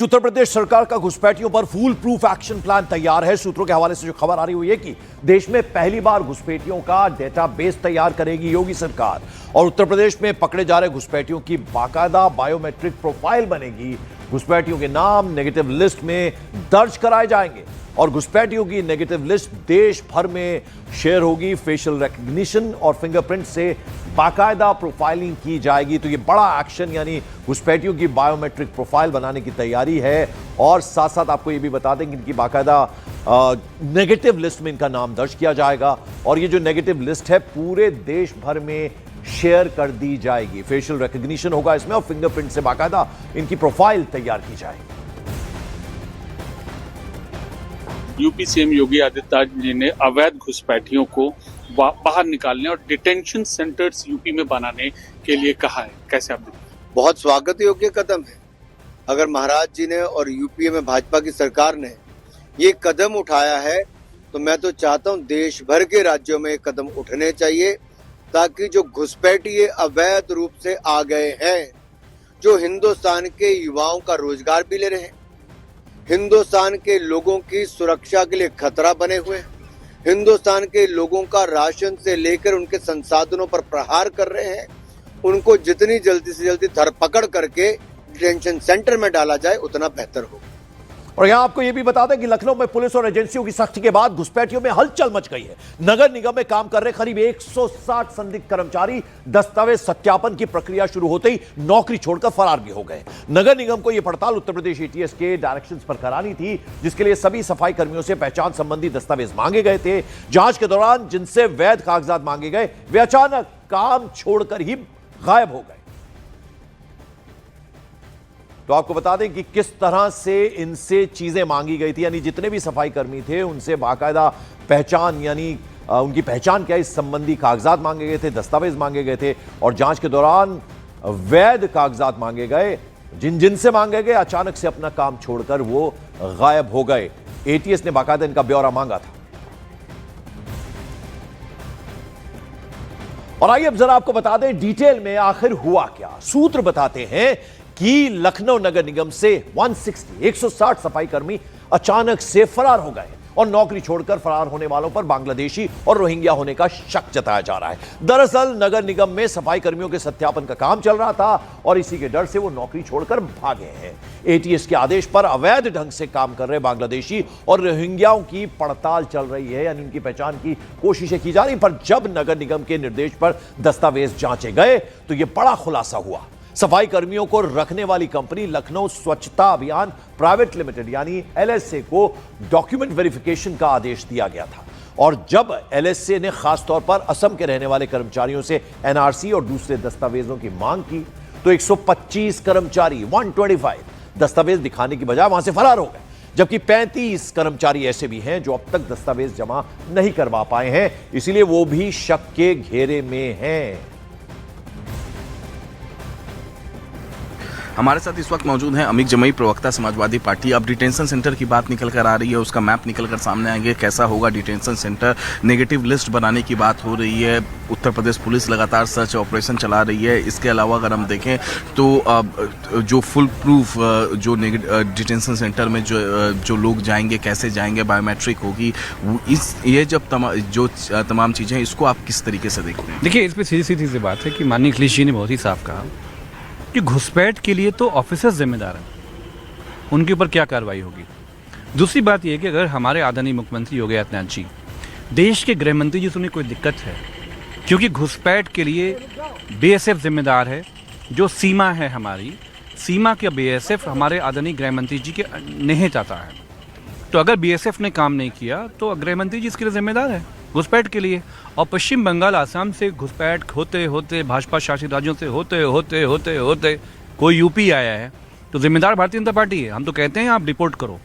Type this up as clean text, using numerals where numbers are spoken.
उत्तर प्रदेश सरकार का घुसपैठियों पर फूल प्रूफ एक्शन प्लान तैयार है। सूत्रों के हवाले से जो खबर आ रही हुई है कि देश में पहली बार घुसपैठियों का डेटाबेस तैयार करेगी योगी सरकार और उत्तर प्रदेश में पकड़े जा रहे घुसपैठियों की बाकायदा बायोमेट्रिक प्रोफाइल बनेगी। घुसपैठियों के नाम नेगेटिव लिस्ट में दर्ज कराए जाएंगे और घुसपैठियों की नेगेटिव लिस्ट देश भर में शेयर होगी। फेशियल रिकग्निशन और फिंगरप्रिंट से बाकायदा प्रोफाइलिंग की जाएगी। तो ये बड़ा एक्शन यानी घुसपैठियों की बायोमेट्रिक प्रोफाइल बनाने की तैयारी है और साथ साथ आपको ये भी बता दें कि इनकी बाकायदा नेगेटिव लिस्ट में इनका नाम दर्ज किया जाएगा और ये जो नेगेटिव लिस्ट है पूरे देश भर में शेयर कर दी जाएगी। फेशियल रिकग्निशन होगा इसमें और फिंगरप्रिंट से बाकायदा इनकी प्रोफाइल तैयार की जाएगी। यूपी सीएम योगी आदित्यनाथ जी ने अवैध घुसपैठियों को बाहर निकालने और डिटेंशन सेंटर्स यूपी में बनाने के लिए कहा है। कैसे आप देखते हैं? बहुत स्वागत योग्य कदम है। अगर महाराज जी ने और यूपी में भाजपा की सरकार ने ये कदम उठाया है तो मैं तो चाहता हूं देश भर के राज्यों में कदम उठने चाहिए ताकि जो घुसपैठिए अवैध रूप से आ गए हैं, जो हिंदुस्तान के युवाओं का रोजगार भी ले रहे हैं, हिंदुस्तान के लोगों की सुरक्षा के लिए खतरा बने हुए हैं, हिंदुस्तान के लोगों का राशन से लेकर उनके संसाधनों पर प्रहार कर रहे हैं, उनको जितनी जल्दी से जल्दी धरपकड़ करके डिटेंशन सेंटर में डाला जाए उतना बेहतर हो। और यहां आपको यह भी बता दें कि लखनऊ में पुलिस और एजेंसियों की सख्ती के बाद घुसपैठियों में हलचल मच गई है। नगर निगम में काम कर रहे करीब 160 संदिग्ध कर्मचारी दस्तावेज सत्यापन की प्रक्रिया शुरू होते ही नौकरी छोड़कर फरार भी हो गए। नगर निगम को यह पड़ताल उत्तर प्रदेश एटीएस के डायरेक्शंस पर करानी थी, जिसके लिए सभी सफाई कर्मियों से पहचान संबंधी दस्तावेज मांगे गए थे। जांच के दौरान जिनसे वैध कागजात मांगे गए वे अचानक काम छोड़कर ही गायब हो गए। तो आपको बता दें कि किस तरह से इनसे चीजें मांगी गई थी, यानी जितने भी सफाई कर्मी थे उनसे बाकायदा पहचान यानी उनकी पहचान क्या इस संबंधी कागजात मांगे गए थे, दस्तावेज मांगे गए थे और जांच के दौरान वैध कागजात मांगे गए। जिनसे मांगे गए अचानक से अपना काम छोड़कर वो गायब हो गए। एटीएस ने बाकायदा इनका ब्यौरा मांगा था। और आइए अब जरा आपको बता दें डिटेल में आखिर हुआ क्या। सूत्र बताते हैं कि लखनऊ नगर निगम से 160 सफाई कर्मी अचानक से फरार हो गए और नौकरी छोड़कर फरार होने वालों पर बांग्लादेशी और रोहिंग्या होने का शक जताया जा रहा है। दरअसल नगर निगम में सफाई कर्मियों के सत्यापन का काम चल रहा था और इसी के डर से वो नौकरी छोड़कर भागे हैं। एटीएस के आदेश पर अवैध ढंग से काम कर रहे बांग्लादेशी और रोहिंग्याओं की पड़ताल चल रही है, यानी उनकी पहचान की कोशिशें की जा रही। पर जब नगर निगम के निर्देश पर दस्तावेज जांचे गए तो यह बड़ा खुलासा हुआ। सफाई कर्मियों को रखने वाली कंपनी लखनऊ स्वच्छता अभियान प्राइवेट लिमिटेड यानी एलएसए को डॉक्यूमेंट वेरिफिकेशन का आदेश दिया गया था और जब एलएसए ने खासतौर पर असम के रहने वाले कर्मचारियों से एनआरसी और दूसरे दस्तावेजों की मांग की तो 125 कर्मचारी 125 दस्तावेज दिखाने की बजाय वहां से फरार हो गए, जबकि 35 कर्मचारी ऐसे भी हैं जो अब तक दस्तावेज जमा नहीं करवा पाए हैं, इसीलिए वो भी शक के घेरे में हैं। हमारे साथ इस वक्त मौजूद हैं अमिक जमई, प्रवक्ता समाजवादी पार्टी। अब डिटेंशन सेंटर की बात निकल कर आ रही है, उसका मैप निकल कर सामने आएंगे, कैसा होगा डिटेंशन सेंटर, नेगेटिव लिस्ट बनाने की बात हो रही है। उत्तर प्रदेश पुलिस लगातार सर्च ऑपरेशन चला रही है। इसके अलावा अगर हम देखें तो जो फुल प्रूफ जो डिटेंशन सेंटर में जो लोग जाएंगे, कैसे जाएंगे, बायोमेट्रिक होगी, ये जब तमाम चीज़ें हैं, इसको आप किस तरीके से देखते हैं? देखिए, इस पर सीधी सी बात है कि माननीय अखिलेश जी ने बहुत ही साफ कहा कि घुसपैठ के लिए तो ऑफिसर्स जिम्मेदार हैं, उनके ऊपर क्या कार्रवाई होगी। दूसरी बात यह है कि अगर हमारे आदरणीय मुख्यमंत्री योगी आदित्यनाथ जी, देश के गृह मंत्री जी से उन्हें कोई दिक्कत है, क्योंकि घुसपैठ के लिए बीएसएफ जिम्मेदार है, जो सीमा है हमारी सीमा के बीएसएफ हमारे आदरणीय गृह मंत्री जी के निहित आता है। तो अगर बीएसएफ ने काम नहीं किया तो गृह मंत्री जी इसके लिए जिम्मेदार है घुसपैठ के लिए। और पश्चिम बंगाल, आसाम से घुसपैठ होते होते भाजपा शासित राज्यों से होते होते होते होते कोई यूपी आया है तो जिम्मेदार भारतीय जनता पार्टी है। हम तो कहते हैं आप रिपोर्ट करो।